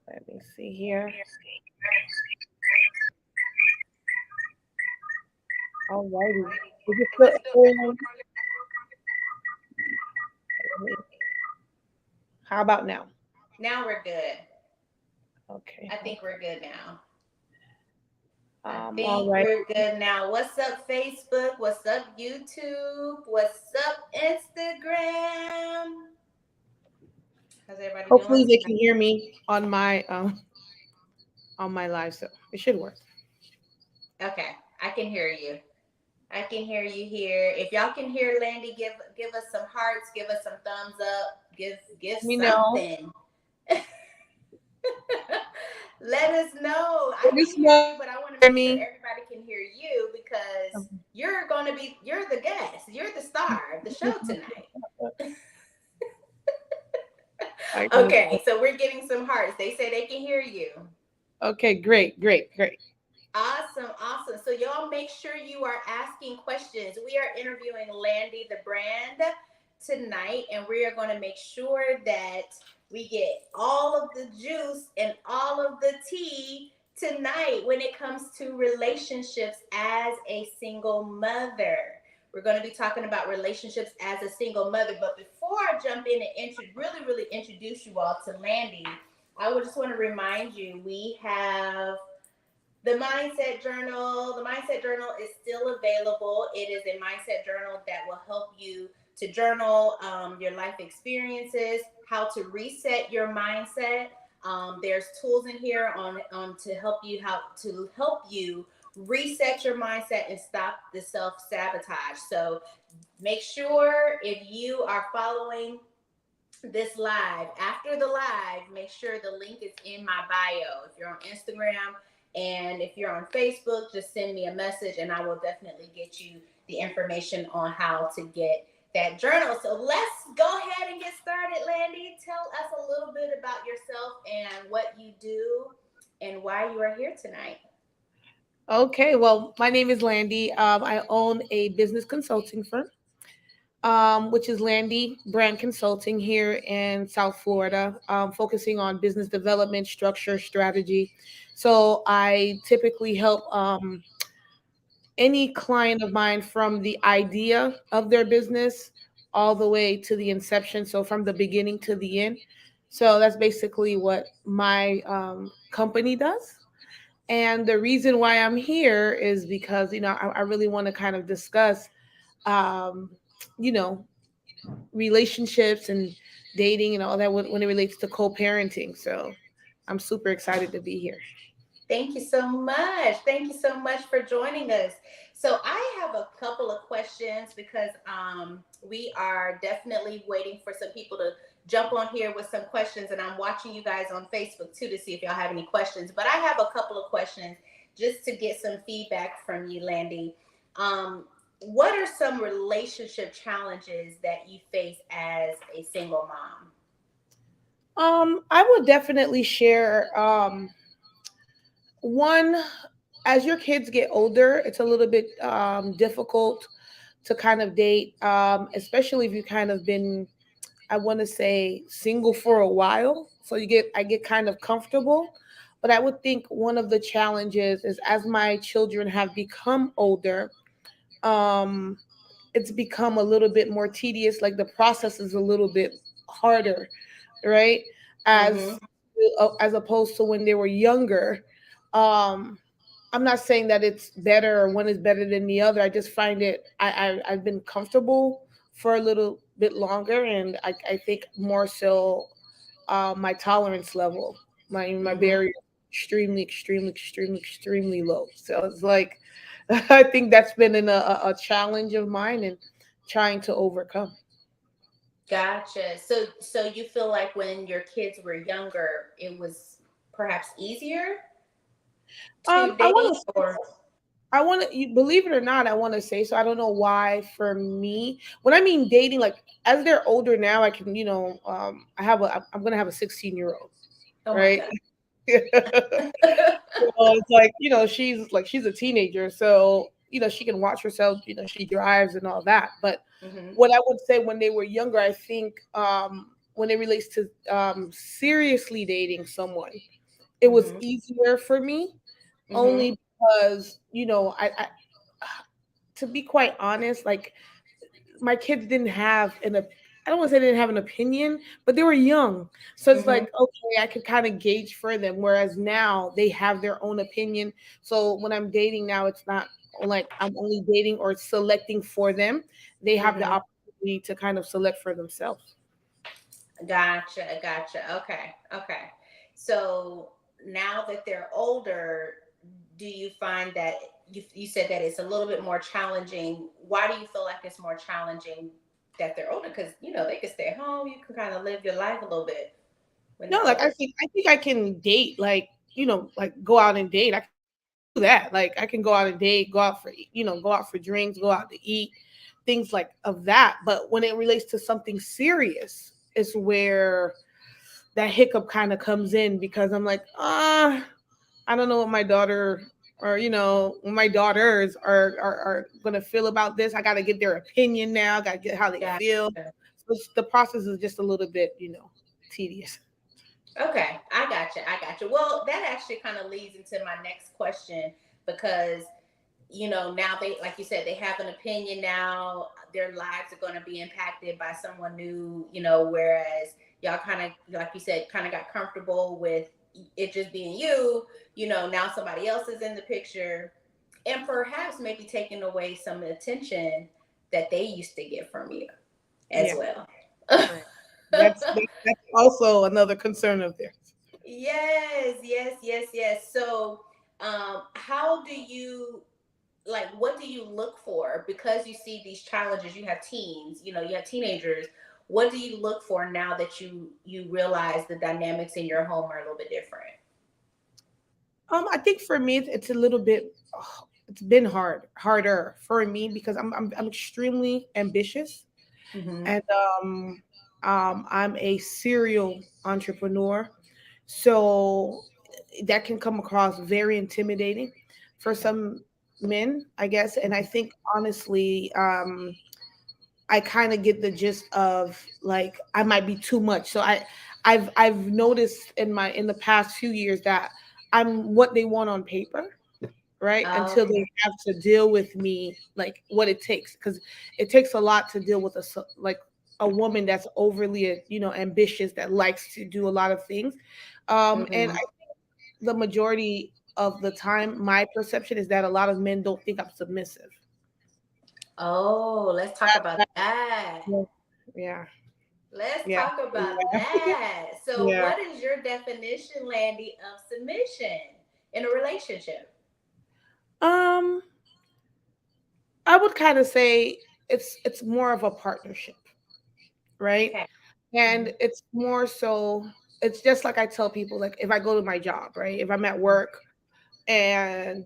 Let me see here. All righty. Is it how about now? Now we're good. Okay. I think we're good now. I All think right. we're good now. What's up, Facebook? What's up, YouTube? What's up, Instagram? How's everybody doing Hopefully they tonight? can hear me on my live, so it should work. Okay, I can hear you. I can hear you here. If y'all can hear Landy, give us some hearts, give us some thumbs up, give Let me know. something. Let us know. I Let can us hear know you, but I want to hear make sure me. everybody can hear you because you're the guest. You're the star of the show tonight. I got Okay, so we're getting some hearts. They say they can hear you. Okay, great, great, great. Awesome, awesome. So y'all make sure you are asking questions. We are interviewing Landy the brand tonight, and we are going to make sure that we get all of the juice and all of the tea tonight when it comes to relationships as a single mother. We're going to be talking about relationships as a single mother. But before I jump in and really introduce you all to Landy, I would just want to remind you we have the Mindset Journal. The Mindset Journal is still available. It is a mindset journal that will help you to journal your life experiences, how to reset your mindset. There's tools in here on to help you reset your mindset and stop the self sabotage. So make sure if you are following this live, after the live, make sure the link is in my bio. If you're on Instagram and if you're on Facebook, just send me a message and I will definitely get you the information on how to get that journal. So let's go ahead and get started, Landy. Tell us a little bit about yourself and what you do and why you are here tonight. Okay, well, my name is Landy. I own a business consulting firm, which is Landy Brand Consulting here in South Florida, focusing on business development, structure, strategy. So I typically help any client of mine from the idea of their business all the way to the inception. So from the beginning to the end. So that's basically what my company does. And the reason why I'm here is because, I really want to kind of discuss, um, you know, relationships and dating and all that when it relates to co-parenting. So I'm super excited to be here. Thank you so much. Thank you so much for joining us. So I have a couple of questions because we are definitely waiting for some people to jump on here with some questions, and I'm watching you guys on Facebook too to see if y'all have any questions. But I have a couple of questions just to get some feedback from you, Landy. What are some relationship challenges that you face as a single mom? I would definitely share one. As your kids get older, it's a little bit difficult to kind of date, especially if you kind of been, I want to say, single for a while. So I get kind of comfortable. But I would think one of the challenges is as my children have become older, um, it's become a little bit more tedious. Like the process is a little bit harder, right? Mm-hmm. As opposed to when they were younger. Um, I'm not saying that it's better or one is better than the other. I just find it. I've been comfortable for a little bit longer, and I think more so my tolerance level, my Mm-hmm. barrier, extremely low. So it's like I think that's been a challenge of mine and trying to overcome. Gotcha. So you feel like when your kids were younger, it was perhaps easier to I date want to or I want to, you believe it or not, I want to say so. I don't know why for me, when I mean dating, like as they're older now, I can, I'm going to have a 16-year-old, oh my right? god. Well, it's like, she's a teenager. So, she can watch herself, she drives and all that. But Hmm. what I would say when they were younger, I think when it relates to seriously dating someone, it was Mhm. easier for me, Mhm. only because, to be quite honest, like my kids didn't have I don't want to say they didn't have an opinion, but they were young. So it's Mhm. like, okay, I could kind of gauge for them. Whereas now they have their own opinion. So when I'm dating now, it's not like I'm only dating or selecting for them. They have the Mhm. opportunity to kind of select for themselves. Gotcha. Gotcha. Okay. Okay. So now that they're older, do you find that you said that it's a little bit more challenging? Why do you feel like it's more challenging that they're older? Because they can stay home. You can kind of live your life a little bit when No, they're like older. I think I can date, like, like go out and date. I can do that. Like I can go out and date, go out for go out for drinks, go out to eat, things like of that. But when it relates to something serious, it's where that hiccup kind of comes in, because I'm like, I don't know what my daughter, or what my daughters are gonna feel about this. I gotta get their opinion now. I gotta get how they feel. Gotcha. So the process is just a little bit, tedious. Okay, I got you. I got you. Well, that actually kind of leads into my next question because now they, like you said, they have an opinion now. Their lives are going to be impacted by someone new, whereas y'all kind of, like you said, kind of got comfortable with it just being you. Now somebody else is in the picture and perhaps maybe taking away some of the attention that they used to get from you as Yeah, well. right. That's also another concern of theirs. Yes, yes, yes, yes. So, how do you, like, what do you look for? Because you see these challenges, you have teens, you have teenagers. What do you look for now that you realize the dynamics in your home are a little bit different? I think for me, it's a little bit. It's been harder for me because I'm extremely ambitious, Mm-hmm. and I'm a serial entrepreneur, so that can come across very intimidating for some men, I guess. And I think honestly, I kind of get the gist of, like, I might be too much. So I've noticed in the past few years that I'm what they want on paper, right? Until Okay. they have to deal with me, like what it takes, because it takes a lot to deal with like a woman that's overly, ambitious, that likes to do a lot of things. And Mm-hmm. the majority of the time, my perception is that a lot of men don't think I'm submissive. Oh, let's talk about That, that. yeah, yeah, Let's yeah, talk about yeah. that. So, Yeah. what is your definition, Landy, of submission in a relationship? Um, I would kind of say it's more of a partnership, right? Okay. And Mm-hmm. it's more so, it's just like I tell people, like if I go to my job, right? If I'm at work, and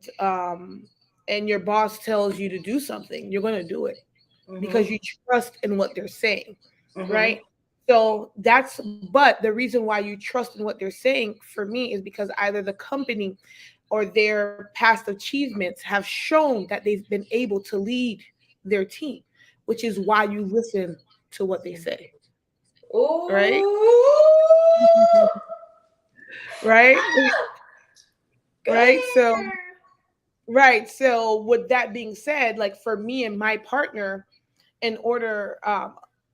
your boss tells you to do something, you're going to do it because Mm-hmm. you trust in what they're saying, Mm-hmm. right? So but the reason why you trust in what they're saying for me is because either the company or their past achievements have shown that they've been able to lead their team, which is why you listen to what they say, right? Ooh. Right? Go Right? ahead, So, girl. right. So, with that being said, like for me and my partner, in order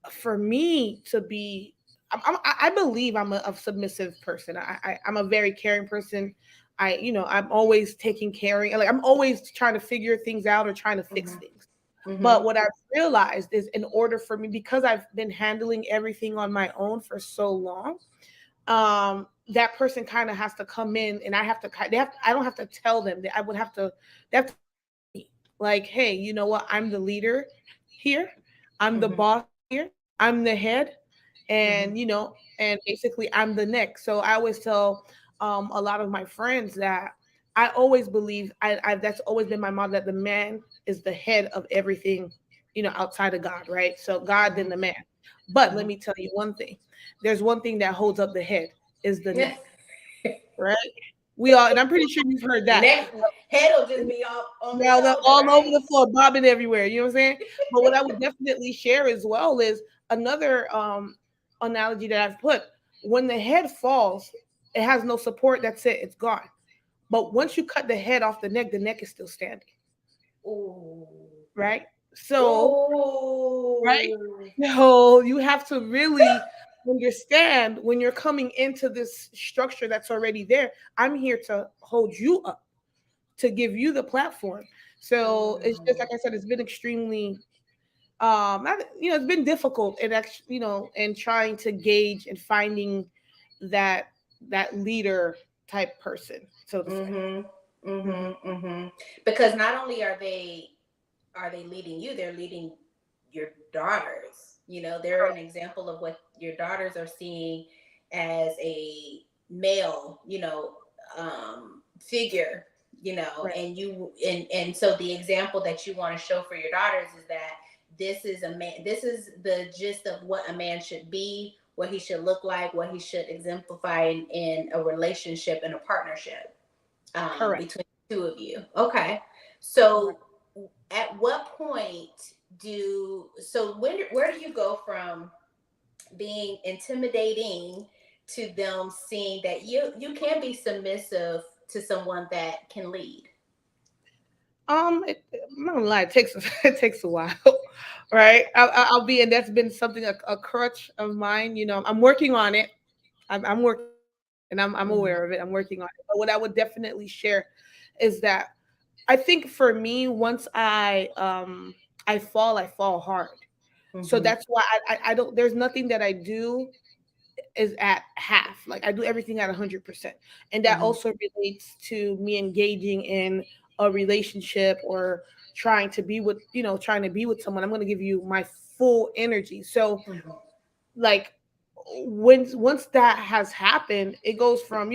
for me to be, I believe I'm a submissive person. I'm a very caring person. I'm always taking care, like I'm always trying to figure things out or trying to fix Mm-hmm. things. Mm-hmm. But what I've realized is, in order for me, because I've been handling everything on my own for so long, that person kind of has to come in, and I don't have to tell them that. They have to me, like, hey, you know what, I'm the leader here, I'm the Mm-hmm. boss here, I'm the head, Mm-hmm. and basically I'm the neck. So I always tell a lot of my friends that I always believe, that's always been my motto, that the man is the head of everything, outside of God, right? So God, then the man. But let me tell you one thing, there's one thing that holds up the head, is the Mm-hmm. neck, right? We all, and I'm pretty sure you've heard that. Next head will just be all on the Now they're shoulder, all over right? the floor, bobbing everywhere. You know what I'm saying? But what I would definitely share as well is another analogy that I've put. When the head falls, It has no support. That's it. It's gone. But once you cut the head off the neck is still standing, Ooh. right? So, right? Ooh. So you have to really understand when you're coming into this structure that's already there. I'm here to hold you up, to give you the platform. So it's just like Mm. I said, it's been extremely not, it's been difficult and actually, and trying to gauge and finding that leader type person, so to say. Mm-hmm. Hmm. Mm-hmm. Mm-hmm. Because not only are they leading you, they're leading your daughters. You know, they're an Correct. example of what your daughters are seeing as a male, figure, Right. and so the example that you want to show for your daughters is that this is the gist of what a man should be, what he should look like, what he should exemplify in a relationship and a partnership, Correct. between the two of you. Okay. Correct. So at what point where do you go from being intimidating to them seeing that you can be submissive to someone that can lead? I'm not gonna lie, it takes it takes a while, right? I'll be, and that's been something, a crutch of mine. I'm working on it. I'm working on it, and I'm Mm-hmm. aware of it. I'm working on it. But what I would definitely share is that I think for me, once I fall hard. So Mm-hmm. that's why I don't. There's nothing that I do is at half. Like I do everything at 100%, and that Mm-hmm. also relates to me engaging in a relationship or trying to be with someone. I'm going to give you my full energy. So Mm-hmm. like once that has happened, it goes from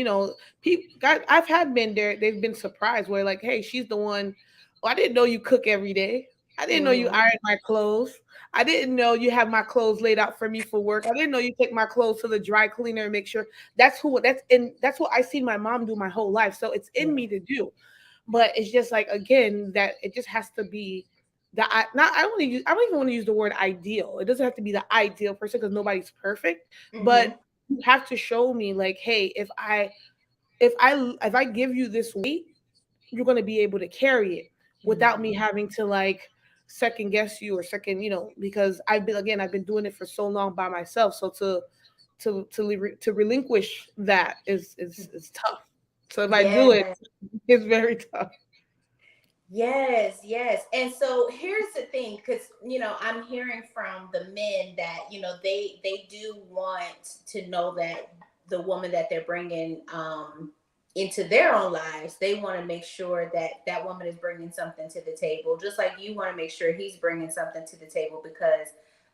people. I've had men there. They've been surprised where like, hey, she's the one. Oh, I didn't know you cook every day. I didn't know you Mm-hmm. iron my clothes. I didn't know you have my clothes laid out for me for work. I didn't know you take my clothes to the dry cleaner and make sure that's what I seen my mom do my whole life. So it's in me Right. to do. But it's just like again that it just has to be the I not I don't even want to use the word ideal. It doesn't have to be the ideal person because nobody's perfect, but Mm-hmm. you have to show me like, hey, if I give you this weight, you're gonna be able to carry it without me Mm-hmm. having to like second guess you or second, because I've been doing it for so long by myself. So to relinquish that is tough. So if I do it, Yes. it's very tough. Yes, yes. And so here's the thing, because I'm hearing from the men that they do want to know that the woman that they're bringing into their own lives, they want to make sure that that woman is bringing something to the table, just like you want to make sure he's bringing something to the table because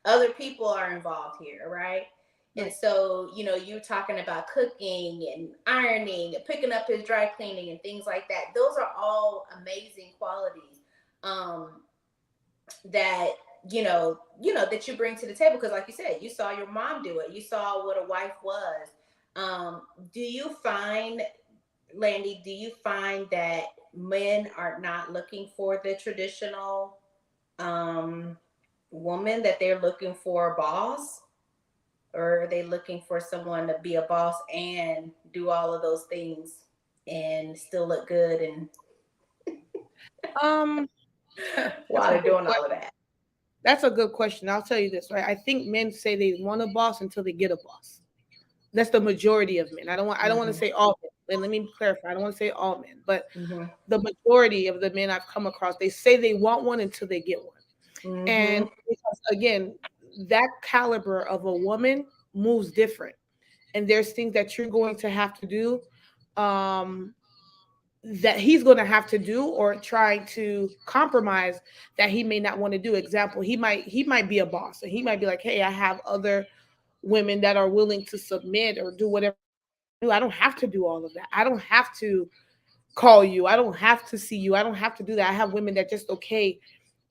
other people are involved here, right? And Right. so, you talking about cooking and ironing and picking up his dry cleaning and things like that. Those are all amazing qualities, um, that that you bring to the table. Because, like you said, you saw your mom do it. You saw what a wife was. Do you find, Landy? Do you find that men are not looking for the traditional um, woman, that they're looking for a boss? Or are they looking for someone to be a boss and do all of those things and still look good and Um, that's while a they're good doing all of question. that? That's a good question. I'll tell you this, right? I think men say they want a boss until they get a boss. That's the majority of men. I don't want to Mm-hmm. say all men. And let me clarify. I don't want to say all men, but Mm-hmm. the majority of the men I've come across, they say they want one until they get one. And Mm-hmm. because again, that caliber of a woman moves different. And there's things that you're going to have to do, um, that he's going to have to do or try to compromise that he may not want to do. Example, he might be a boss and he might be like, hey, I have other women that are willing to submit or do whatever I need them to do. I don't have to do all of that. I don't have to call you. I don't have to see you. I don't have to do that. I have women that just okay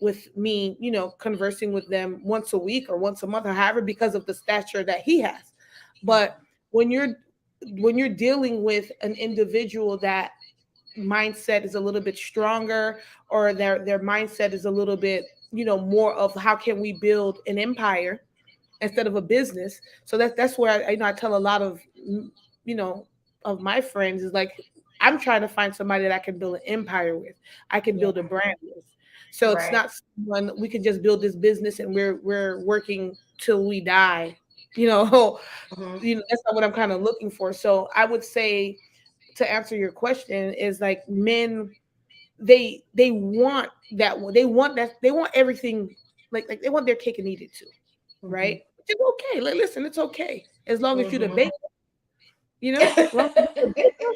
with me, conversing with them once a week or once a month or however because of the stature that he has. But when you're dealing with an individual that mindset is a little bit stronger or their mindset is a little bit, more of how can we build an empire instead of a business. So that's where I tell a lot of, you know of my friends is like I'm trying to find somebody that I can build an empire with. I can Yeah. build a brand with. So it's Right. not someone we can just build this business and we're working till we die. You know, Hmm. that's not what I'm kind of looking for. So I would say to answer your question is like men they want that one. They want everything like they want their cake and eat it too, Hmm. right? Which is okay. Like, listen, it's okay as long as you the Hmm. bake, as long as you the baker.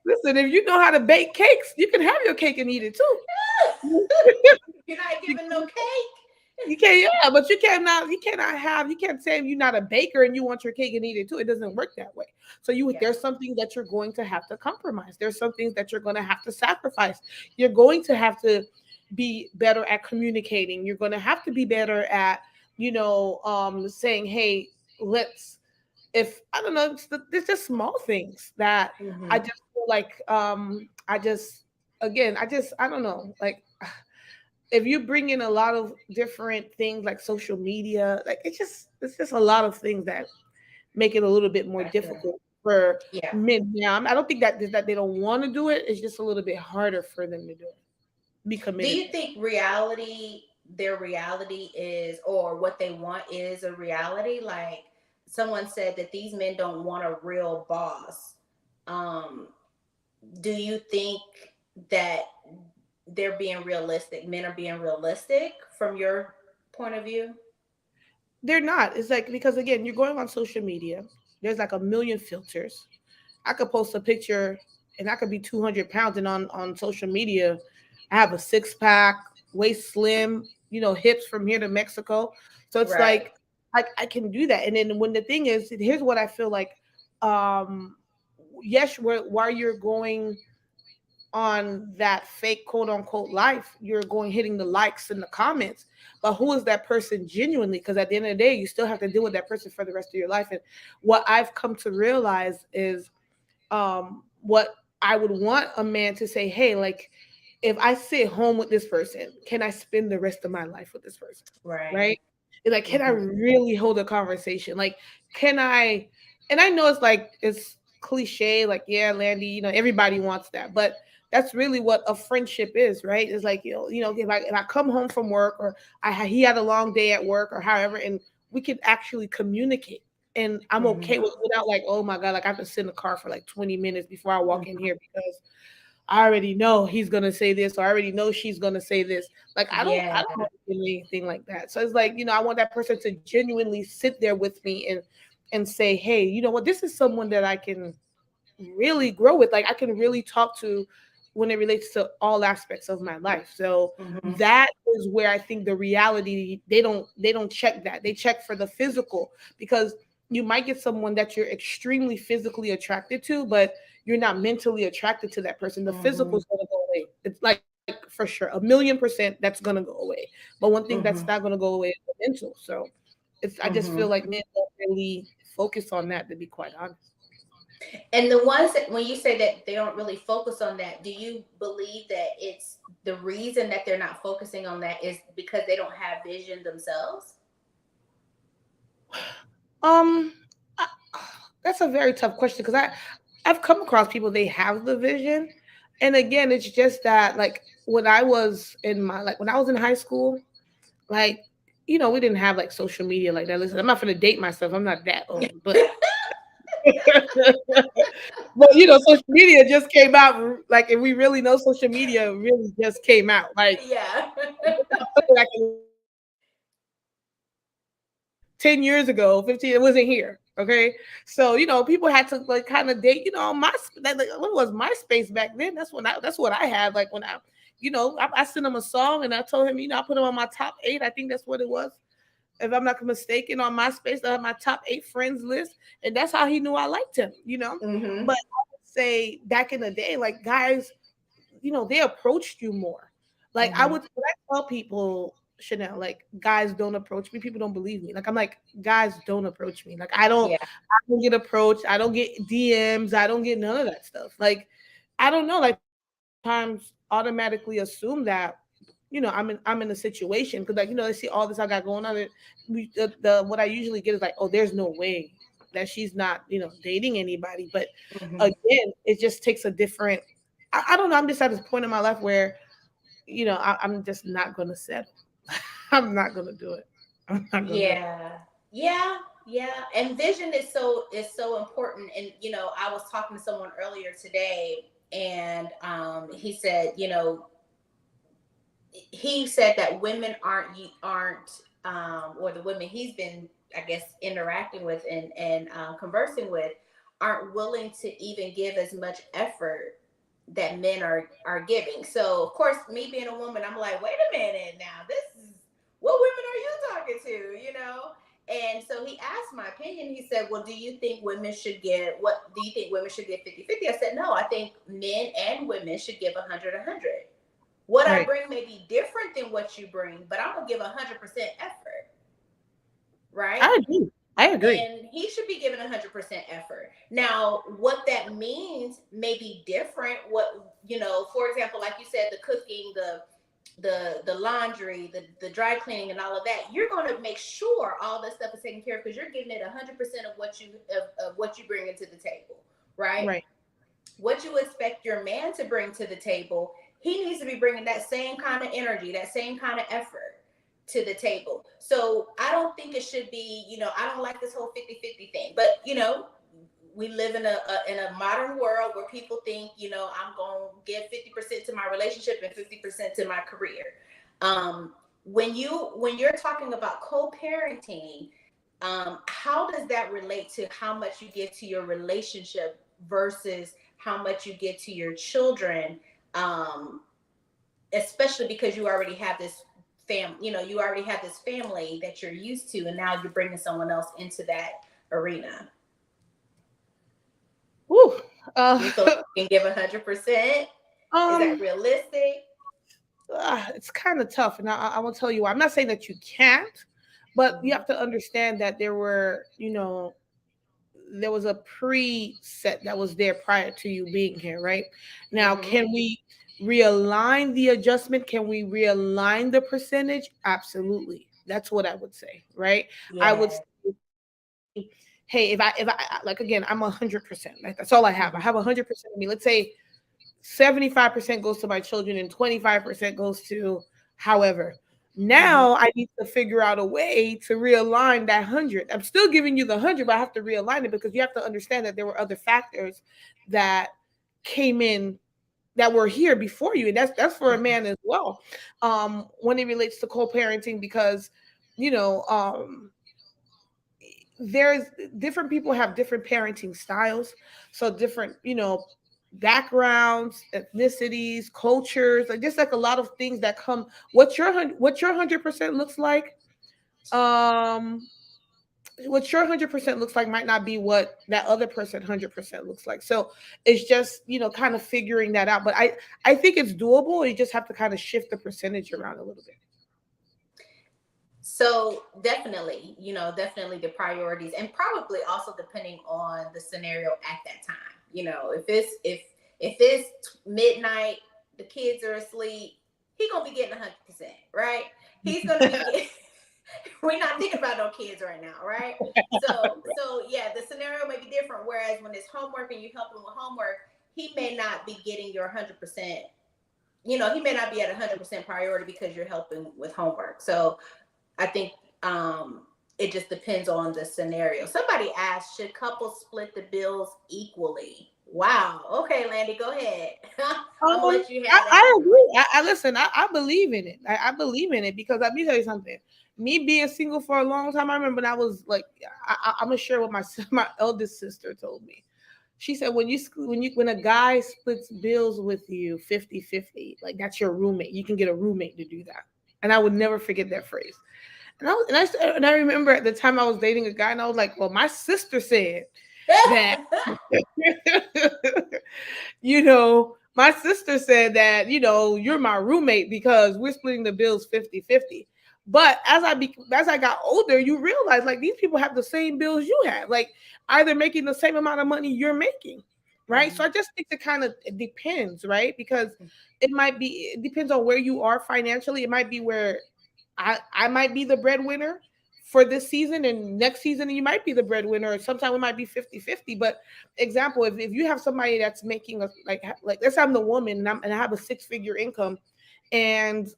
Listen, if you know how to bake cakes, you can have your cake and eat it too. You're not You giving no cake. you can't, yeah, but you can't say you're not a baker and you want your cake and eat it too. It doesn't work that way. So Yeah. there's something that you're going to have to compromise. There's some things that you're going to have to sacrifice. You're going to have to be better at communicating. You're going to have to be better at, saying, hey, let's, if I don't know, there's just small things that I Hmm. just feel like, I just, again, I don't know, like, if you bring in a lot of different things like social media, like it's just a lot of things that make it a little bit more Gotcha. difficult for Yeah. men. Yeah, I don't think that they don't want to do it. It's just a little bit harder for them to do it. Be Do committed you to it. think their reality is, or what they want is a reality? Like someone said that these men don't want a real boss. Um, do you think that they're being realistic? Men are being realistic from your point of view? They're not. It's like because again, you're going on social media. There's like a million filters. I could post a picture and I could be 200 pounds and on social media, I have a six pack, waist slim, hips from here to Mexico. So it's Right. like I can do that. And then when the thing is, here's what I feel like. Um, yes, while you're going on that fake quote unquote life, you're going hitting the likes and the comments. But who is that person genuinely? Because at the end of the day, you still have to deal with that person for the rest of your life. And what I've come to realize is what I would want a man to say, hey, like if I sit home with this person, can I spend the rest of my life with this person? Right. Right? It's like, can I Hmm. really hold a conversation? Like, can I? And I know it's cliche, like, yeah, Landy, everybody wants that, but that's really what a friendship is, right? It's like, if I come home from work or he had a long day at work or however, and we can actually communicate. And I'm okay Hmm. without like, oh my God, like I have to sit in the car for like 20 minutes before I walk in Hmm. here because I already know he's gonna say this, or I already know she's gonna say this. Like I Yeah. don't want to do anything like that. So it's like, I want that person to genuinely sit there with me and say, hey, you know what, this is someone that I can really grow with. Like I can really talk to when it relates to all aspects of my life. So Hmm. that is where I think the reality they don't check that. They check for the physical because you might get someone that you're extremely physically attracted to, but you're not mentally attracted to that person. The physical Hmm. is going to go away. It's like for sure, 1,000,000% that's going to go away. But one thing that's not Hmm. going to go away is the mental. So I just feel Hmm. like men don't really focus on that, to be quite honest. And the ones that, when you say that they don't really focus on that, do you believe that it's the reason that they're not focusing on that is because they don't have vision themselves? Um, I, that's a very tough question because I've come across people they have the vision, and again, it's just that like when I was in high school, like we didn't have like social media like that. Listen, I'm not gonna date myself. I'm not that old, but social media just came out. Like, and we really know social media really just came out. Like, Yeah. like 10 years ago, 15, it wasn't here. Okay. So, people had to like kind of date, what was MySpace back then? That's what I had. Like when I sent him a song and I told him, I put him on my top 8. I think that's what it was. If I'm not mistaken, on MySpace, I had my top 8 friends list. And that's how he knew I liked him. Hmm. But I would say back in the day, like guys, they approached you more. Like Hmm. when I tell people, Chanel, like guys don't approach me, people don't believe me. Like I'm like, guys don't approach me. Like Yeah. I don't get approached, I don't get DMs, I don't get none of that stuff. Like I don't know, like people sometimes automatically assume that I'm in a situation because like they see all this I got going on. And the what I usually get is like, oh, there's no way. that she's not, dating anybody. But Mhm. again, it just takes a different. I don't know. I'm just at this point in my life where I'm just not gonna settle. I'm not gonna do it. I'm not gonna do it. Yeah. Yeah. Yeah. And vision is so important. And I was talking to someone earlier today, and he said, that women or the women he's been, I guess, interacting with and conversing with, aren't willing to even give as much effort that men are giving. So of course, me being a woman, I'm like, wait a minute now, this is what women are you talking to? And so he asked my opinion. He said, well, do you think women should get, what do you think women should get 50-50? I said, no, I think men and women should give 100-100. What I Right. bring may be different than what you bring, but I'm gonna give 100% effort, right? I agree. I agree. And he should be giving 100% effort. Now, what that means may be different. For example, like you said, the cooking, the laundry, the dry cleaning, and all of that. You're going to make sure all this stuff is taken care of because you're giving it 100% of what you bring into the table, right? Right. What you expect your man to bring to the table, he needs to be bringing that same kind of energy, that same kind of effort to the table. So I don't think it should be, I don't like this whole 50-50 thing, but we live in a modern world where people think, I'm going to give 50% to my relationship and 50% to my career. When you're talking about co-parenting, how does that relate to how much you give to your relationship versus how much you give to your children? Especially because you already have this family that you're used to, and now you're bringing someone else into that arena. Woo. You feel like you can give 100%? Is that Um, realistic? it's kind of tough, and I will tell you why. I'm not saying that you can't, but you Mm-hmm. have to understand that there was a preset that was there prior to you being here, right? Now, Mm-hmm. can we realign the adjustment? Can we realign the percentage? Absolutely. That's what I would say, right? I would Yeah. say, hey, if I like again, I'm 100%. Like that's all I have. I Mm-hmm. have 100% of me. Let's say 75% goes to my children and 25% goes to however. Mm-hmm. Now I need to figure out a way to realign that 100. I'm still giving you the 100, but I have to realign it because you have to understand that there were other factors that came in that were here before you, and that's for a Mm-hmm. man as well. When it relates to co-parenting, because you know, there's different people have different parenting styles, so different backgrounds, ethnicities, cultures, like just like a lot of things that come. What your 100% looks like, um what your 100% looks like might not be what that other person 100% looks like. So it's just kind of figuring that out, but I think it's doable. You just have to kind of shift the percentage around a little bit. So definitely the priorities, and probably also depending on the scenario at that time. If it's midnight, the kids are asleep, he gonna be getting 100%, right? He's gonna be getting. We're not thinking about no kids right now, right? So yeah, the scenario may be different. Whereas when it's homework and you help him with homework, he may not be getting your 100%. He may not be at 100% priority because you're helping with homework. So I think it just depends on the scenario. Somebody asked, should couples split the bills equally? Wow. Okay, Landy, go ahead. I'm gonna Um, let you I, have that I one. agree. I listen. I believe in it. I believe in it because let me tell you something. Me being single for a long time, I remember when I was like, I'm gonna share what my my eldest sister told me. She said when a guy splits bills with you 50-50, like that's your roommate. You can get a roommate to do that. And I would never forget that phrase. And I remember at the time I was dating a guy, and I was like, well, my sister said that my sister said that, you're my roommate because we're splitting the bills 50-50. But as I got older, you realize like these people have the same bills you have, like either making the same amount of money you're making, right? So Mhm. I just think it depends, right? Because it depends on where you are financially. It might be where I might be the breadwinner for this season, and next season you might be the breadwinner, or sometime it might be 50-50. But example, if you have somebody that's making a like let's say I'm the woman and I have a 6-figure income, and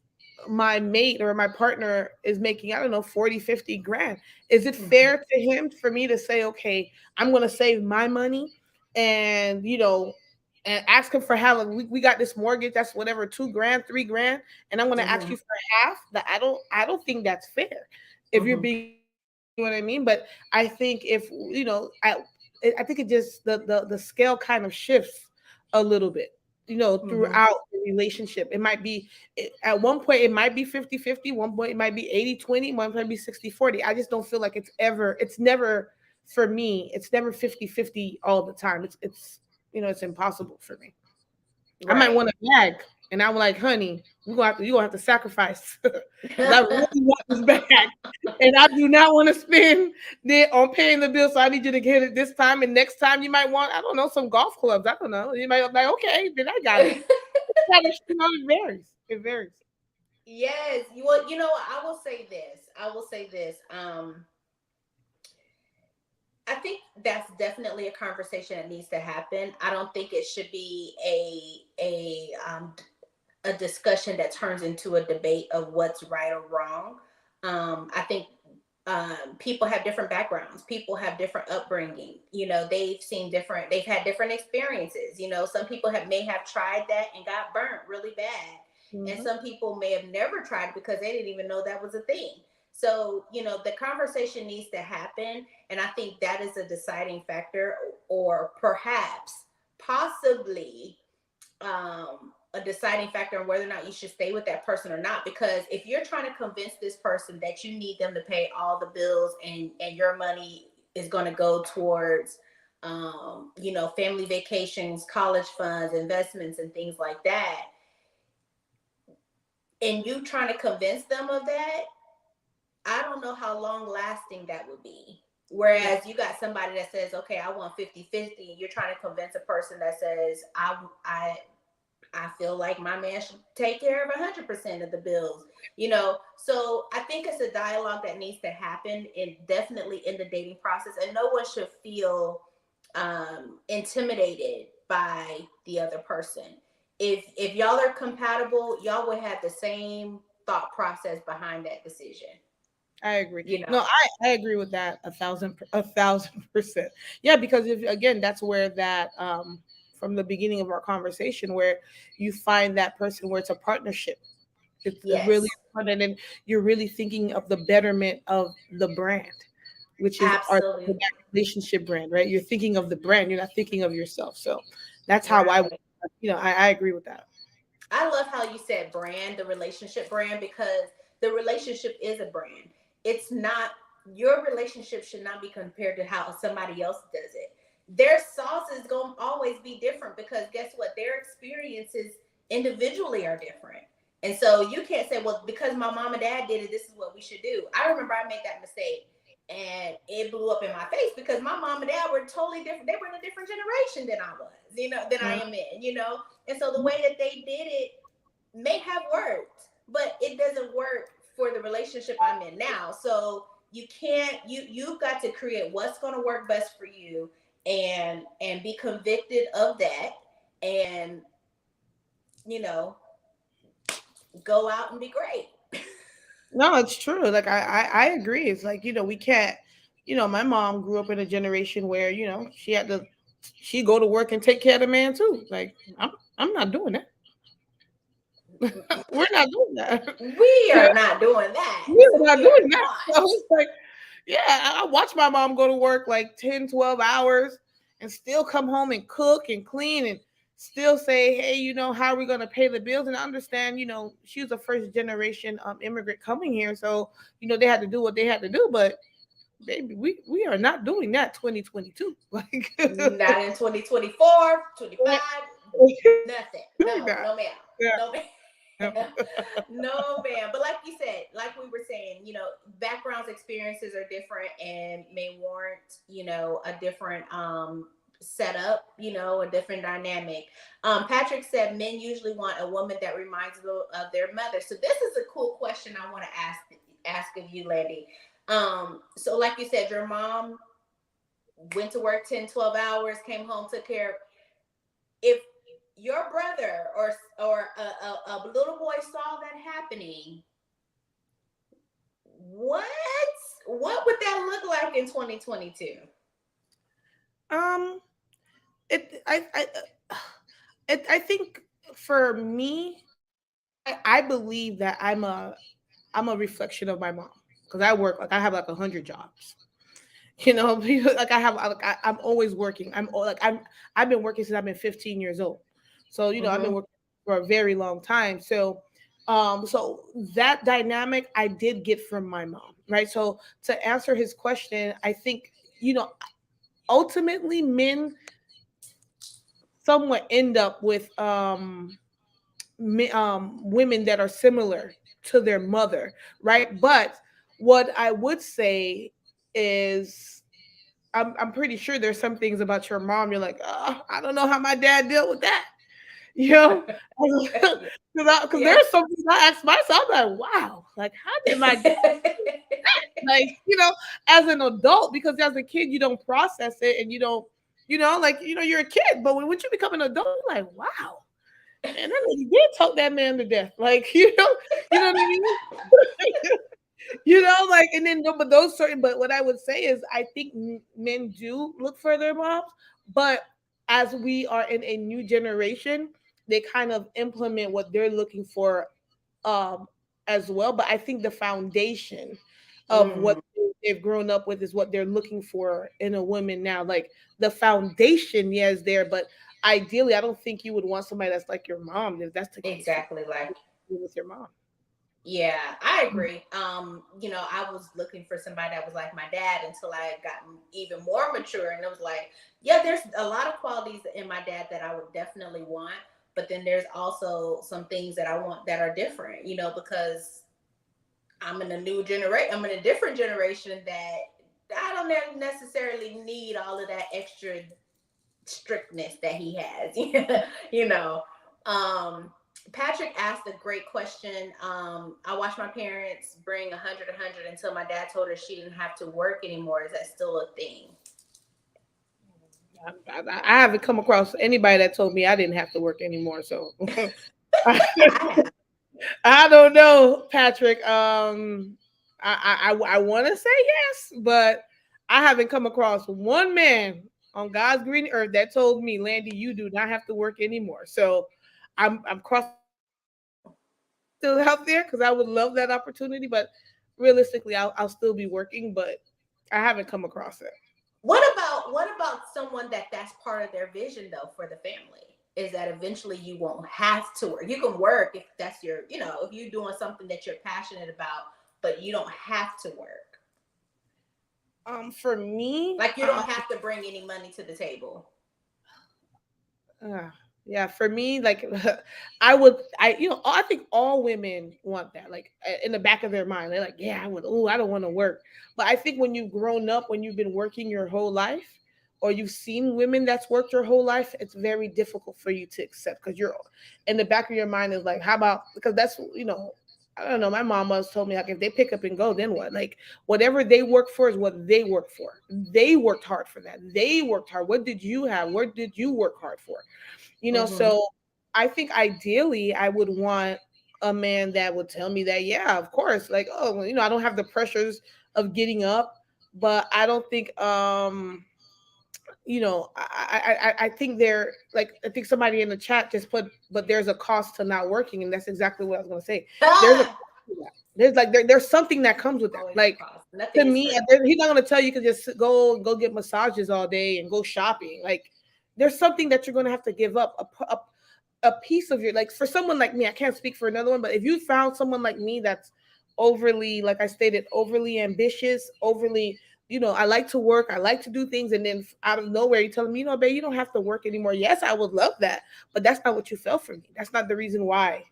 my mate or my partner is making, I don't know, 40-50 grand, is it Mhm. fair to him for me to say, okay, I'm going to save my money, and and ask him for how we got this mortgage that's whatever, 2 grand, 3 grand, and I'm going to ask Mhm. you for half that? I don't think that's fair, if you're Mhm. being what I mean. But I think if I think it just the scale kind of shifts a little bit, Mhm. throughout the relationship. It might be, at one point it might be 50-50, one point it might be 80-20, one point it might be 60-40. I just don't feel like it's never, for me, it's never 50-50 all the time. It's impossible for me. I might Right. want a bag, and I'm like, honey, you gonna have to sacrifice because I really want this bag, and I do not want to spend it on paying the bill. So I need you to get it this time, and next time you might want, I don't know, some golf clubs. I don't know. You might be like, okay, then I got it. It varies. It varies. Yes. Well, what, I will say this. I think that's definitely a conversation that needs to happen. I don't think it should be a discussion that turns into a debate of what's right or wrong. I think people have different backgrounds. People have different upbringing. They've had different experiences. Some people may have tried that and got burnt really bad. And Hmm. some people may have never tried because they didn't even know that was a thing. So, the conversation needs to happen. And I think that is a deciding factor, or perhaps, possibly, a deciding factor on whether or not you should stay with that person or not. Because if you're trying to convince this person that you need them to pay all the bills, and your money is going to go towards, family vacations, college funds, investments, and things like that, and you trying to convince them of that, I don't know how long lasting that would be. Yeah, Whereas you got somebody that says, okay, I want 50-50, and you're trying to convince a person that says, I feel like my man should take care of 100% of the bills. So I think it's a dialogue that needs to happen, and definitely in the dating process, and no one should feel intimidated by the other person. If y'all are compatible, y'all would have the same thought process behind that decision. I agree. You No, know. I agree with that 1,000%. Yeah, because if again, that's where that from the beginning of our conversation, where you find that person where it's a partnership. It's really Yes, fun, and then you're really thinking of the betterment of the brand, which is our absolutely that relationship brand, right? You're thinking of the brand, you're not thinking of yourself. So that's how right. I agree with that. I love how you said brand, the relationship brand, because the relationship is a brand. It's not, your relationship should not be compared to how somebody else does it. Their sauce is going to always be different, because guess what? Their experiences individually are different. And so you can't say, well, because my mom and dad did it, this is what we should do. I remember I made that mistake, and it blew up in my face because my mom and dad were totally different. They were in a different generation than I was, than I Yeah. am in. And so the way that they did it may have worked, but it doesn't work for the relationship I'm in now. So you can't you've got to create what's going to work best for you, and be convicted of that, and you know go out and be great. No, it's true. Like I agree. It's like, we can't, my mom grew up in a generation where, she go to work and take care of the man too. Like I'm not doing that. We're not doing that. We are not doing that. We're not We are doing that. So not. it's like, yeah, I watch my mom go to work like 10, 12 hours and still come home and cook and clean and still say, hey, how are we going to pay the bills? And I understand, she was a first generation immigrant coming here. So, they had to do what they had to do. But baby, we are not doing that 2022. Like, Not in 2024, 25, nothing. doing No, that. no, ma'am. Yeah. No, ma'am. No, ma'am. But like you said, like we were saying, backgrounds, experiences are different, and may warrant, a different setup, a different dynamic. Patrick said men usually want a woman that reminds them of their mother. So this is a cool question I want to ask of you, Landy. So like you said, your mom went to work 10, 12 hours, came home, took care of. If your brother or a little boy saw that happening, what what would that look like in 2022? Um, it I think for me, I believe that I'm a reflection of my mom because I work like I have like 100 jobs. You know, like I have like I'm always working. I've been working since I've been 15 years old. So I've been Mm-hmm. working for a very long time. So that dynamic I did get from my mom, right? So to answer his question, I think you know ultimately men somewhat end up with women that are similar to their mother, right? But what I would say is, I'm pretty sure there's some things about your mom you're like, oh, I don't know how my dad dealt with that, you know, Yeah. because Yeah. there's something I ask myself, I'm like, wow, like how did my dad, like as an adult, because as a kid you don't process it and you don't, like you're a kid, but when you become an adult, you're like, wow, man, that lady did talk that man to death. Like, you know what I mean? Like, and then, no, but those certain, but what I would say is, I think men do look for their moms, but as we are in a new generation, they kind of implement what they're looking for, um, as well. But I think the foundation of what Mm, they've grown up with is what they're looking for in a woman now. Like the foundation, yeah, is there, but ideally, I don't think you would want somebody that's like your mom. If that's the case, you exactly. Like, with your mom. yeah, I agree. I was looking for somebody that was like my dad until I got even more mature, and it was like, yeah, there's a lot of qualities in my dad that I would definitely want, but then there's also some things that I want that are different, because I'm in a different generation that I don't necessarily need all of that extra strictness that he has. you know. Um, Patrick asked a great question. I watched my parents bring 100 until my dad told her she didn't have to work anymore. Is that still a thing? I haven't come across anybody that told me I didn't have to work anymore. So I, I have. I don't know, Patrick. I want to say yes, but I haven't come across one man on God's green earth that told me, Landy, you do not have to work anymore. So I'm crossing still out there because I would love that opportunity, but realistically, I'll still be working, but I haven't come across it. What about someone that's part of their vision though for the family? Is that eventually you won't have to work. You can work if that's your, if you're doing something that you're passionate about, but you don't have to work. For me, Like you don't have to bring any money to the table. Uh, yeah, for me, like I would, I think all women want that, like in the back of their mind, they're like, yeah, I would. Oh, I don't want to work. But I think when you've grown up, when you've been working your whole life, or you've seen women that's worked your whole life, it's very difficult for you to accept because you're in the back of your mind is like, how about because that's I don't know. My mom always told me like if they pick up and go, then what? Like whatever they work for is what they work for. They worked hard for that. They worked hard. What did you have? What did you work hard for? Mm-hmm. So I think ideally I would want a man that would tell me that, yeah, of course, like, oh, well, I don't have the pressures of getting up, but I don't think, I think they're like, I think somebody in the chat just put, but there's a cost to not working. And that's exactly what I was going to say. There's a, Ah, there's like, there's something that comes with that. always a Like, cost. to Nothing is me, free. he's not going to tell you can just go get massages all day and go shopping. Like, there's something that you're going to have to give up. A piece of your, like, for someone like me, I can't speak for another one, but if you found someone like me that's overly, like I stated, overly ambitious, overly, I like to work, I like to do things, and then out of nowhere you telling me, babe, you don't have to work anymore. Yes, I would love that, but that's not what you felt for me. That's not the reason why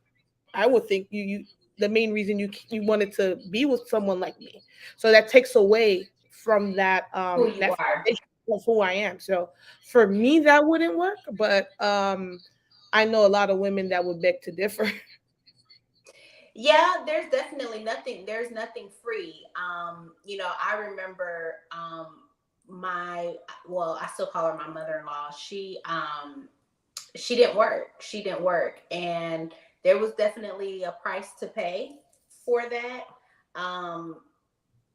I would think you the main reason you wanted to be with someone like me. So that takes away from Who you that are. foundation of who I am. So for me that wouldn't work, but I know a lot of women that would beg to differ. Yeah, there's nothing free. I remember my well, I still call her my mother-in-law. She didn't work. She didn't work. And there was definitely a price to pay for that. Um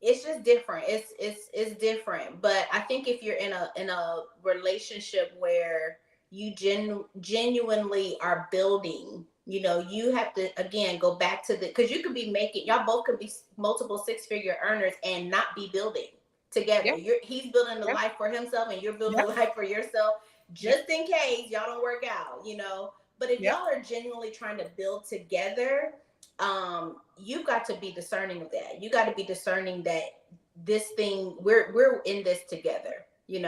it's just different. It's different. But I think if you're in a relationship where you genuinely are building, you have to again go back to the because you could be making y'all both could be multiple six-figure earners and not be building together. Yeah, He's building the yeah, life for himself and you're building yeah, the life for yourself, yeah, just in case y'all don't work out. But if yeah, y'all are genuinely trying to build together, you've got to be discerning of that. You got to be discerning that this thing we're in this together, yeah.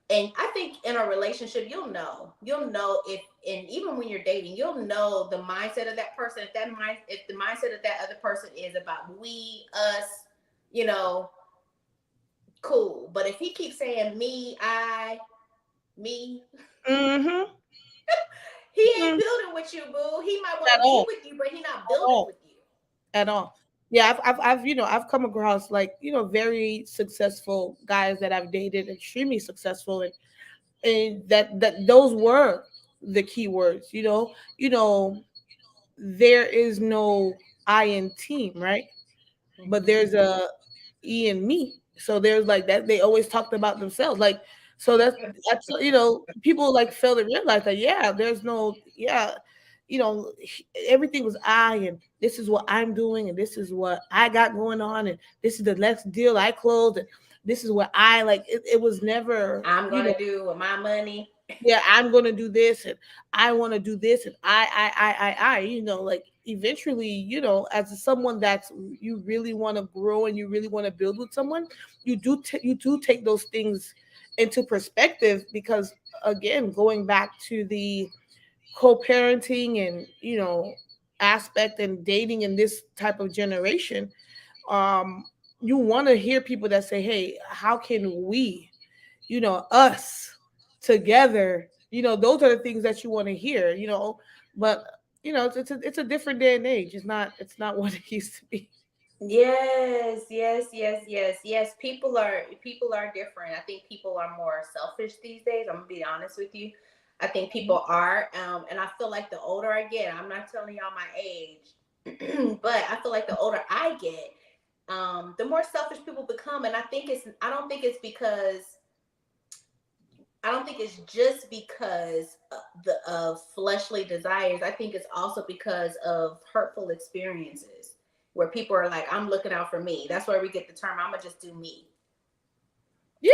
and I think in a relationship you'll know if, and even when you're dating you'll know the mindset of that person. If the mindset of that other person is about we us, you know cool. But if he keeps saying me, I, me, Mm-hmm. he ain't Mm-hmm. building with you, boo. He might want At to be all. with you but he not At building all. with you. At all. Yeah, I've come across like very successful guys that I've dated, extremely successful, and that those were the key words. There is no I in team, right? But Mm-hmm. there's a E in me. So there's like that. They always talked about themselves. Like, so that's people like fail to realize that, yeah, there's no, yeah, everything was I, and this is what I'm doing, and this is what I got going on, and this is the next deal I closed, and this is what I like. It was never, I'm gonna do with my money. yeah, I'm gonna do this, and I want to do this, and like eventually, as someone that's you really want to grow and you really want to build with someone, you do take those things into perspective, because again, going back to the co-parenting and aspect and dating in this type of generation, um you want to hear people that say, hey, how can we, us together, those are the things that you want to hear, but it's a different day and age. It's not what it used to be. Yes, yes, yes, yes, yes. People are different. I think people are more selfish these days. I'm gonna be honest with you. I think people are, and I feel like the older I get, I'm not telling y'all my age, but I feel like the older I get, the more selfish people become. And I don't think it's just because of fleshly desires. I think it's also because of hurtful experiences where people are like, "I'm looking out for me." That's where we get the term, "I'm gonna just do me.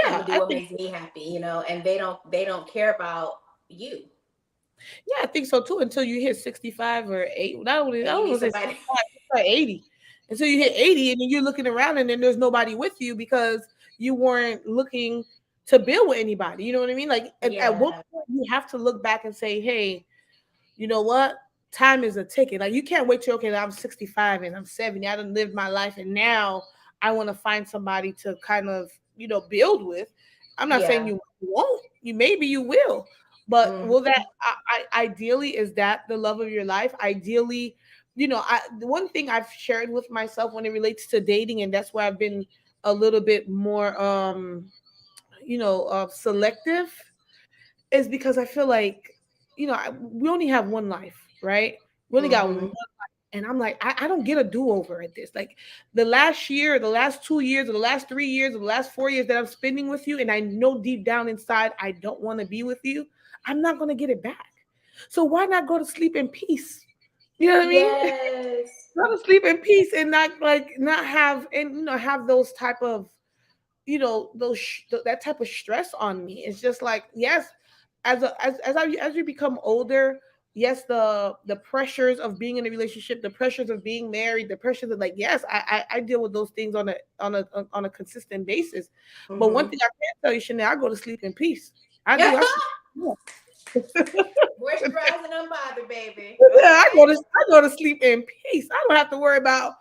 I'm Yeah, gonna do I what think makes me happy," and they don't care about you. yeah, I think so too, until you hit 65 or 8. Not only I don't 80 want to say somebody. 65, it's like 80. Until you hit 80, and then you're looking around, and then there's nobody with you because you weren't looking to build with anybody. You know what I mean? Like at one Yeah, point you have to look back and say, hey, you know what? Time is a ticket. Like you can't wait till, okay, I'm 65 and I'm 70. I done lived my life, and now I want to find somebody to kind of, build with. I'm not saying yeah. you won't. Maybe you will. But Hmm. will that ideally, is that the love of your life? Ideally, the one thing I've shared with myself when it relates to dating, and that's where I've been a little bit more selective, is because I feel like, we only have one life, right? We only got one. Hmm. And I'm like, I don't get a do over at this. Like the last year, or the last 2 years, or the last 3 years, or the last 4 years that I'm spending with you, and I know deep down inside I don't want to be with you, I'm not going to get it back. So why not go to sleep in peace? You know what I mean? Yes. Go to sleep in peace, and not have, and have those type of, that type of stress on me. It's just like, yes, as you become older, yes, the pressures of being in a relationship, the pressures of being married, the pressures of, like, yes, I deal with those things on a consistent basis. But one Hmm. thing I can tell you, Chanel, I go to sleep in peace. I do. I sleep. Moisturizing unbothered, baby. Yeah, I go Okay. to I go to sleep in peace. I don't have to worry about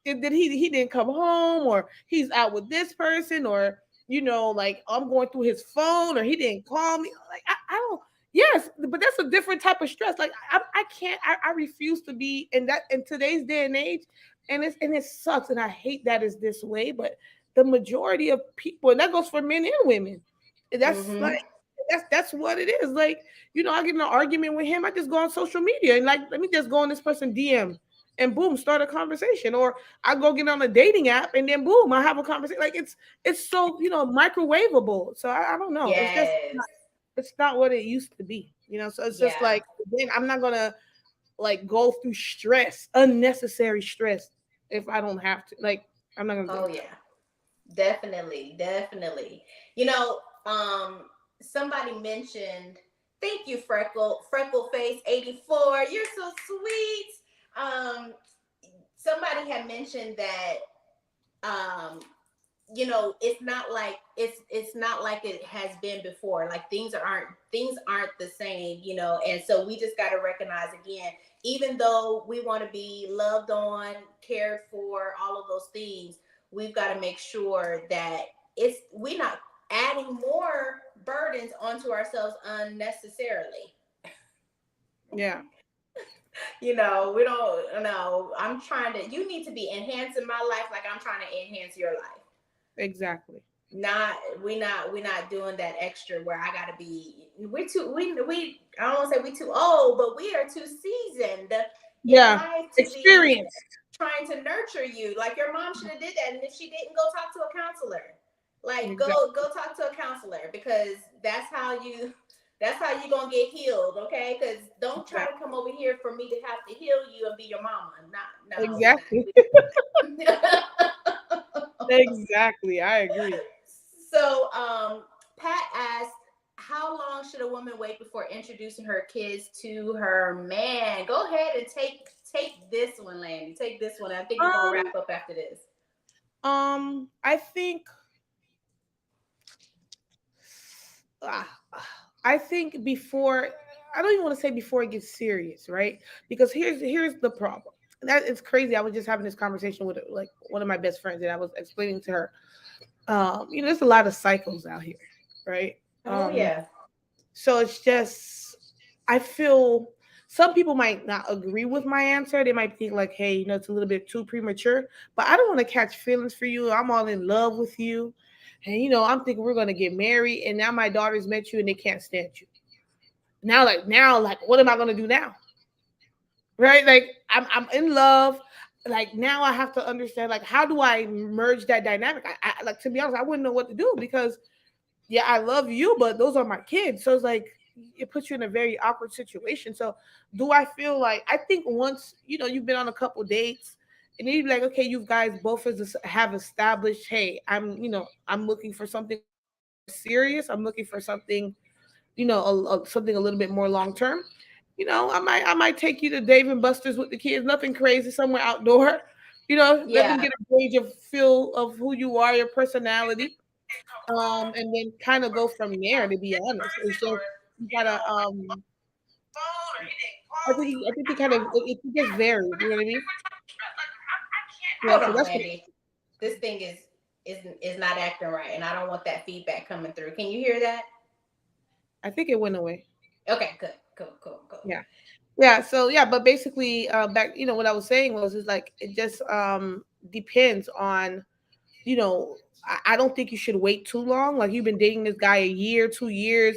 if did he didn't come home, or he's out with this person, or like I'm going through his phone, or he didn't call me. Like I don't. Yes, but that's a different type of stress. Like I can't. I refuse to be in that in today's day and age, and it sucks, and I hate that it's this way. But the majority of people, and that goes for men and women, that's like Mm-hmm. that's what it is. Like I get in an argument with him, I just go on social media and like let me just go on this person DM. And boom, start a conversation, or I go get on a dating app, and then boom, I have a conversation. Like it's so microwavable. So I don't know. Yes. It's not what it used to be, so it's just Yeah. like then I'm not gonna like go through stress, unnecessary stress, if I don't have to. Like I'm not gonna do Oh it. yeah. Definitely, definitely. You know, somebody mentioned, thank you, Freckle Face 84. You're so sweet. Somebody had mentioned that um it's not like it has been before. Like things aren't the same, and so we just got to recognize again, even though we want to be loved on, cared for, all of those things, we've got to make sure that we're not adding more burdens onto ourselves unnecessarily. Yeah, We don't know. You need to be enhancing my life like I'm trying to enhance your life. exactly. Not we're not doing that extra where I gotta be. We're too we I don't want to say we too old, but we are too seasoned in Yeah, life to be experience. trying to nurture you. Like your mom should have did that, and if she didn't, go talk to a counselor. Like Exactly. go talk to a counselor, because that's how you gonna get healed. Okay, because don't try to Exactly. come over here for me to have to heal you and be your mama. Not no, we're Exactly. not. Exactly. I agree. So, Pat asked, how long should a woman wait before introducing her kids to her man? Go ahead and take this one, Landy. Take this one. I think we're gonna Um, wrap up after this. I think ah, I think before I don't even want to say before it gets serious, right? Because here's the problem. That it's crazy. I was just having this conversation with like one of my best friends, and I was explaining to her, there's a lot of cycles out here, right? Oh yeah, So it's just I feel some people might not agree with my answer. They might think like, hey, it's a little bit too premature. But I don't want to catch feelings for you. I'm all in love with you. And I'm thinking we're gonna get married, and now my daughters met you and they can't stand you. Now, what am I gonna do now? Right? Like I'm in love. Like now I have to understand like how do I merge that dynamic? I like to be honest, I wouldn't know what to do because yeah, I love you, but those are my kids. So it's like it puts you in a very awkward situation. So do I feel like I think once you've been on a couple dates and then you be like, okay, you guys both have established, hey, I'm looking for something a little bit more serious. I'm looking for something, something a little bit more long term. I might take you to Dave and Buster's with the kids, nothing crazy, somewhere outdoor. Let them yeah, get a gauge of feel of who you are, your personality, and then kind of go from there. To be honest, it's just you gotta. I think it kind of it just varies. You know what I mean? Yeah. hold So on, that's what Landy. This thing is not acting right, and I don't want that feedback coming through. Can you hear that? I think it went away. Okay, good, cool, cool, cool. Yeah. Yeah. So yeah, but basically, back what I was saying was is like it just depends on I don't think you should wait too long. Like you've been dating this guy a year, 2 years,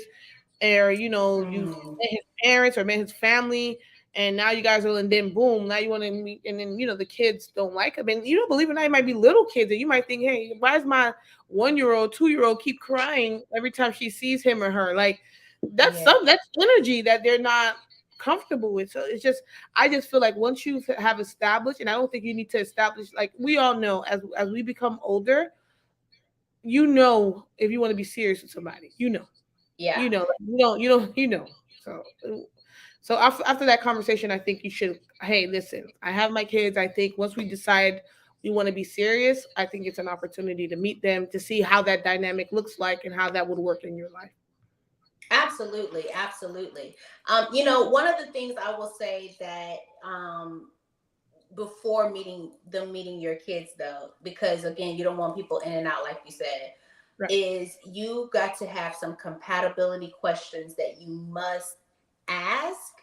or you've Mm, met his parents or met his family, and now you guys are and then boom, now you want to meet, and then the kids don't like him, and you don't believe it. Now it might be little kids, and you might think, hey, why is my 1 year old, 2 year old keep crying every time she sees him or her? Like yeah, that's energy that they're not comfortable with. So it's just I just feel like once you have established, and I don't think you need to establish, like we all know as we become older, if you want to be serious with somebody, yeah. so after that conversation, I think you should, hey, listen, I have my kids. I think once we decide we want to be serious, I think it's an opportunity to meet them to see how that dynamic looks like and how that would work in your life. Absolutely, absolutely. One of the things I will say that before meeting your kids, though, because again, you don't want people in and out, like you said. Right. is you got to have some compatibility questions that you must ask,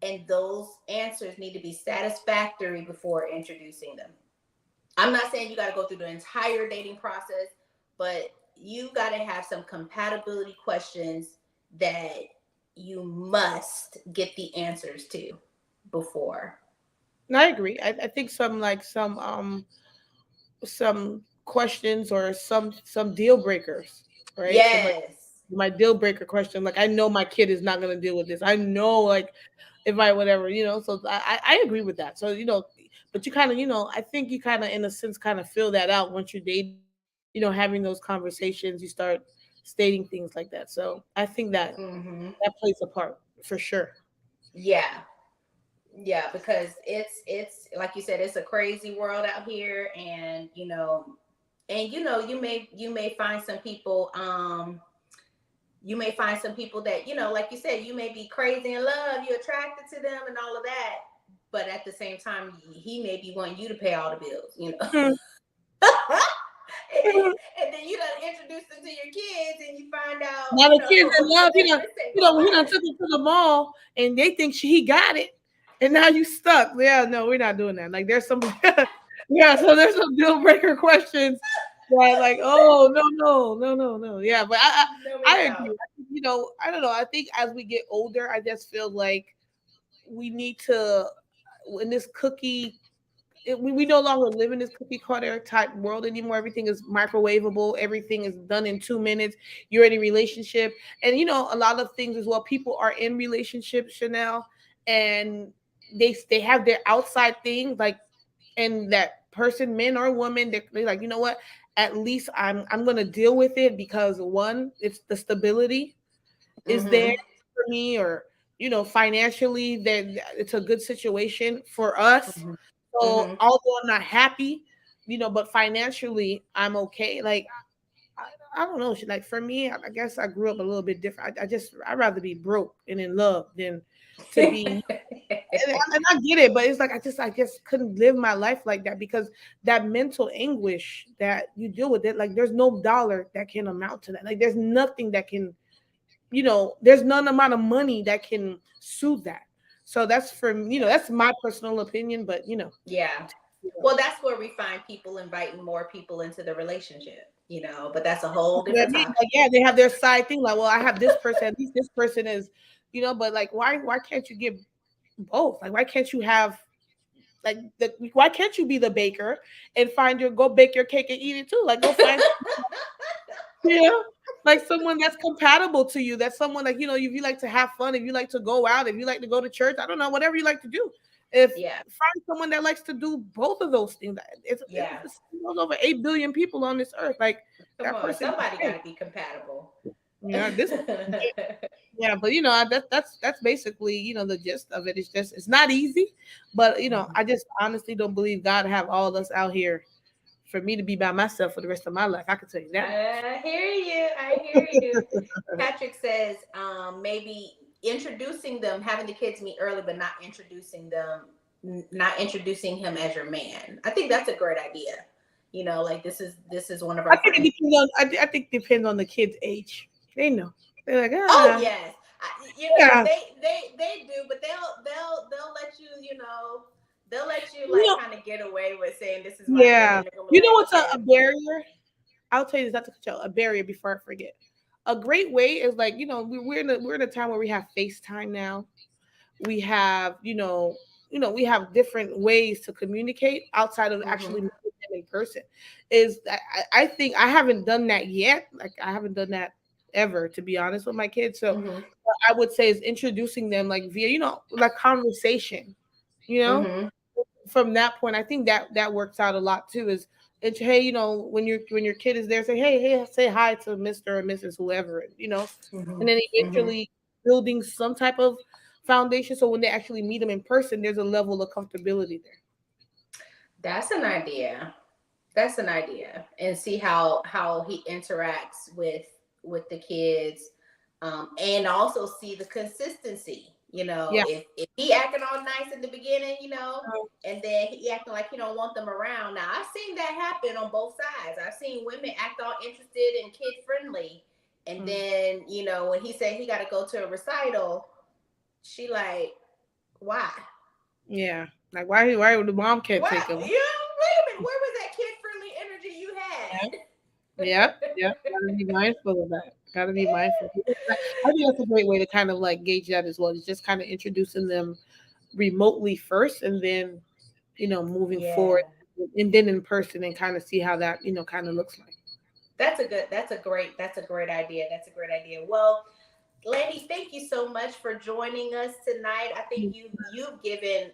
and those answers need to be satisfactory before introducing them. I'm not saying you got to go through the entire dating process, but you got to have some compatibility questions that you must get the answers to before. And I agree. I think some questions or some deal breakers, right? So Yes. my deal breaker question, like I know my kid is not gonna deal with this. I know, like if I whatever, so I agree with that. So but you kind of, I think you kind of in a sense kind of feel that out once you're dating, having those conversations, you start stating things like that. So I think that Mm-hmm. that plays a part for sure. Yeah. Yeah, because it's like you said, it's a crazy world out here, and you may find some people, that, like you said, you may be crazy in love, you're attracted to them and all of that, but at the same time he may be wanting you to pay all the bills. Mm. and then and then you done introduce them to your kids, and you find out, Now the kids in love, they just ain't gonna he done work. took them to the mall and they think he got it, and now you stuck. Yeah, no, we're not doing that. Like there's some, yeah. So there's some deal breaker questions. Right, like, oh no, no, no, no, no. Yeah, but No, I ma'am. agree. I don't know. I think as we get older, I just feel like we need to in this we no longer live in this cookie cutter type world anymore. Everything is microwavable. Everything is done in 2 minutes. You're in a relationship, and a lot of things as well. People are in relationships, Chanel, and they have their outside things like, and that person, man or woman, they're like, you know what? At least I'm gonna deal with it because one, it's the stability is there Mm-hmm. for me, or financially that it's a good situation for us. Mm-hmm. So Mm-hmm. although I'm not happy, but financially I'm okay. Like I don't know, like for me, I guess I grew up a little bit different. I'd rather be broke and in love than to be. And I get it, but it's like I just couldn't live my life like that because that mental anguish that you deal with it, like there's no dollar that can amount to that. Like there's nothing that can, there's none amount of money that can soothe that. So that's from, that's my personal opinion, but Yeah. you know. Well, that's where we find people inviting more people into the relationship, but that's a whole That's what I different mean. topic. Like, yeah, they have their side thing. Like, well, I have this person, at least this person is, but like, why can't you get both? Like, why can't you have like why can't you be the baker and go bake your cake and eat it too? Like, go find yeah, like someone that's compatible to you. That's someone like if you like to have fun, if you like to go out, if you like to go to church, I don't know, whatever you like to do. If Yeah. find someone that likes to do both of those things. Yeah. There's over 8 billion people on this earth. Like Come that on. person, Somebody got to be compatible. yeah, this yeah, but that's basically the gist of it. It's just it's not easy, but I just honestly don't believe God have all of us out here for me to be by myself for the rest of my life. I can tell you that much. I hear you. I hear you. Patrick says, maybe introducing them, having the kids meet early, but not introducing him as your man. I think that's a great idea. Like this is one of I our think it friends. depends on. I think it depends on the kid's age. They know. They're like, Oh ah, yes, yeah, they do, but they'll let you, they'll let you you like know, kind of get away with saying this is my man, yeah. and they're gonna be You know like, what's a okay. barrier? I'll tell you this, not to cut you out, a barrier before I forget. A great way is like we're in a time where we have FaceTime now. We have we have different ways to communicate outside of actually Mm-hmm. meeting them in person. Is I think I haven't done that yet. Like I haven't done that ever, to be honest with my kids. So Mm-hmm. what I would say is introducing them like via like conversation. You know, Mm-hmm. from that point, I think that works out a lot too. Is it's hey, when your kid is there, say hey, say hi to Mr. or Mrs. whoever, Mm-hmm. and then Mm-hmm. eventually building some type of foundation. So when they actually meet them in person, there's a level of comfortability there. That's an idea. That's an idea, and see how he interacts with the kids, and also see the consistency. Yeah. If he acting all nice in the beginning, and then he acting like he don't want them around. Now I've seen that happen on both sides. I've seen women act all interested and kid friendly, and Mm. then when he said he got to go to a recital, she like, why? Yeah. Like why the mom can't Well, take him? wait a minute. Where was that kid friendly energy you Yeah. had? Yep. Yep. Gotta be mindful of that. Gotta be mindful. I think that's a great way to kind of like gauge that as well. It's just kind of introducing them remotely first, and then moving forward, Yeah. and then in person, and kind of see how that kind of looks like. That's a great idea. That's a great idea. Well, Landy, thank you so much for joining us tonight. I think you've given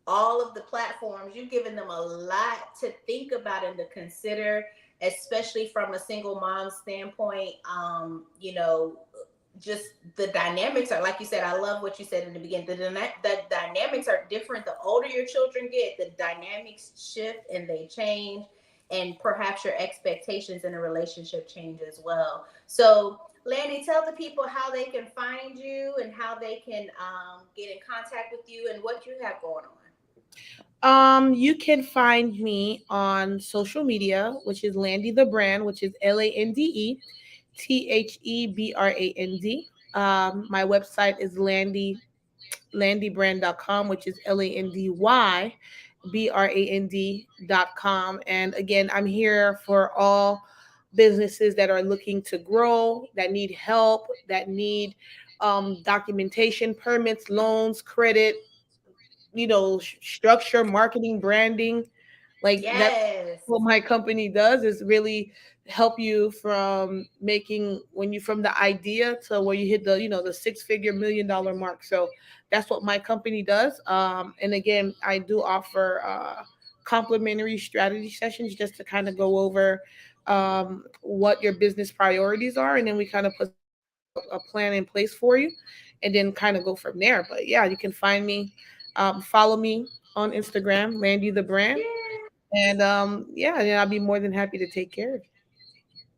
all of the platforms, you've given them a lot to think about and to consider, especially from a single mom standpoint. Just the dynamics are, like you said, I love what you said in the beginning. The dynamics are different. The older your children get, the dynamics shift and they change, and perhaps your expectations in a relationship change as well. So, Landy, tell the people how they can find you and how they can get in contact with you and what you have going on. You can find me on social media, which is Landy the Brand, which is LandeThebrand. My website is landybrand.com, which is LandyBrand.com. And again, I'm here for all businesses that are looking to grow, that need help, that need documentation, permits, loans, credit, structure, marketing, branding. Like that's Yes. what my company does, is really help you from from the idea to where you hit the six-figure $1 million mark. So that's what my company does. And again, I do offer complimentary strategy sessions just to kind of go over what your business priorities are, and then we kind of put a plan in place for you, and then kind of go from there. But yeah, you can find me, follow me on Instagram, Landy the Brand, Yeah. and yeah, and I'll be more than happy to take care of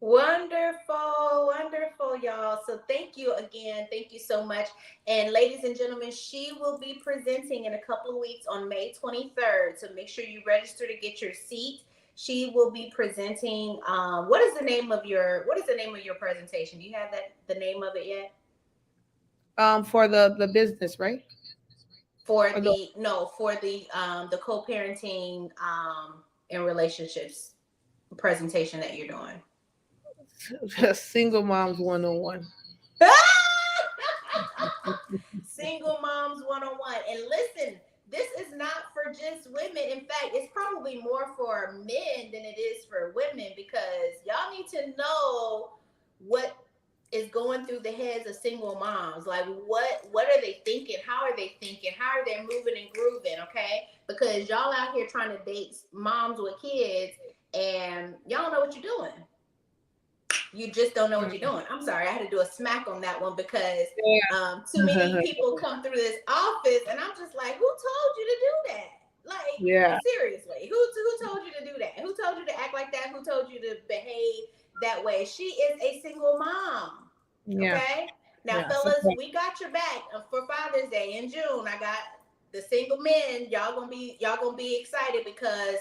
Wonderful, wonderful, y'all. So thank you again. Thank you so much. And ladies and gentlemen, she will be presenting in a couple of weeks on May 23rd. So make sure you register to get your seat. She will be presenting. What is the name of your presentation? Do you have the name of it yet? you. For the business, right? For Or the no, for the co-parenting and relationships presentation that you're doing. the single moms 101. Single Moms 101. And listen, this is not for just women. In fact, it's probably more for men than it is for women, because y'all need to know what is going through the heads of single moms. Like, what are they thinking? How are they thinking? How are they moving and grooving? Okay, because y'all out here trying to date moms with kids, and y'all know what you're doing. You just don't know what you're Mm. doing. I'm sorry, I had to do a smack on that one, because too many Yeah. people come through this office, and I'm just like, who told you to do that? Like, Yeah. seriously, who told you to do that? Who told you to act like that? Who told you to behave that way? She is a single mom. Yeah. Okay. Now, Yeah. So, fellas, we got your back for Father's Day in June. I got the single men. Y'all gonna be excited, because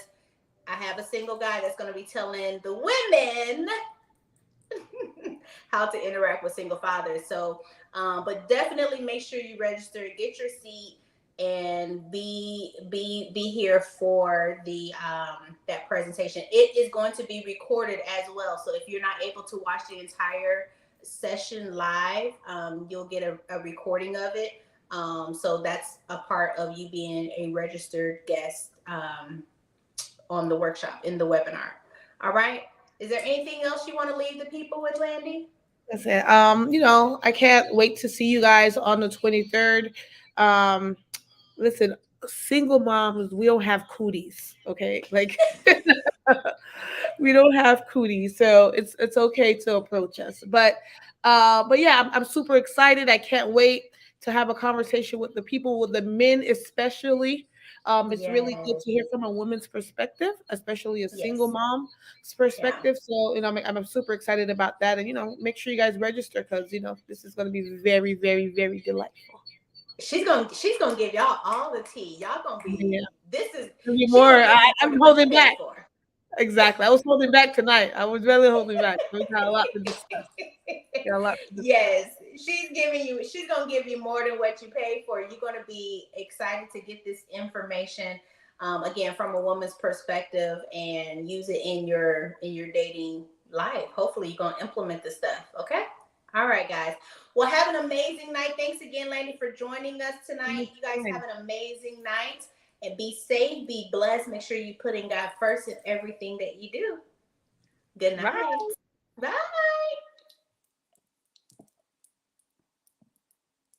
I have a single guy that's gonna be telling the women how to interact with single fathers. So, but definitely make sure you register, get your seat, and be here for the that presentation. It is going to be recorded as well. So if you're not able to watch the entire session live, you'll get a recording of it. So that's a part of you being a registered guest on the workshop in the webinar. All right. Is there anything else you want to leave the people with, Landy? that's it. I can't wait to see you guys on the 23rd. Um, Listen, single moms, we don't have cooties, okay? Like we don't have cooties, so it's okay to approach us. But yeah, I'm super excited. I can't wait to have a conversation with the people, with the men especially. It's really good Yes. to hear from a woman's perspective, especially a single Yes. mom's Yeah. perspective. So I'm super excited about that, and make sure you guys register, because this is going to be very, very, very delightful. She's gonna give y'all all the tea. Y'all gonna be Yeah, this is there'll be she more. gonna give you more I'm than what you holding paid back. for. Exactly. I was holding back tonight. I was really holding back. We got a lot to discuss. Got a lot to discuss. Yes, she's gonna give you more than what you paid for. You're gonna be excited to get this information, again, from a woman's perspective, and use it in your dating life. Hopefully you're gonna implement this stuff. Okay. All right, guys. Well, have an amazing night. Thanks again, Landy, for joining us tonight. You guys have Anytime. an amazing night, and be safe, be blessed. Make sure you put in God first in everything that you do. Good Bye. night. Bye.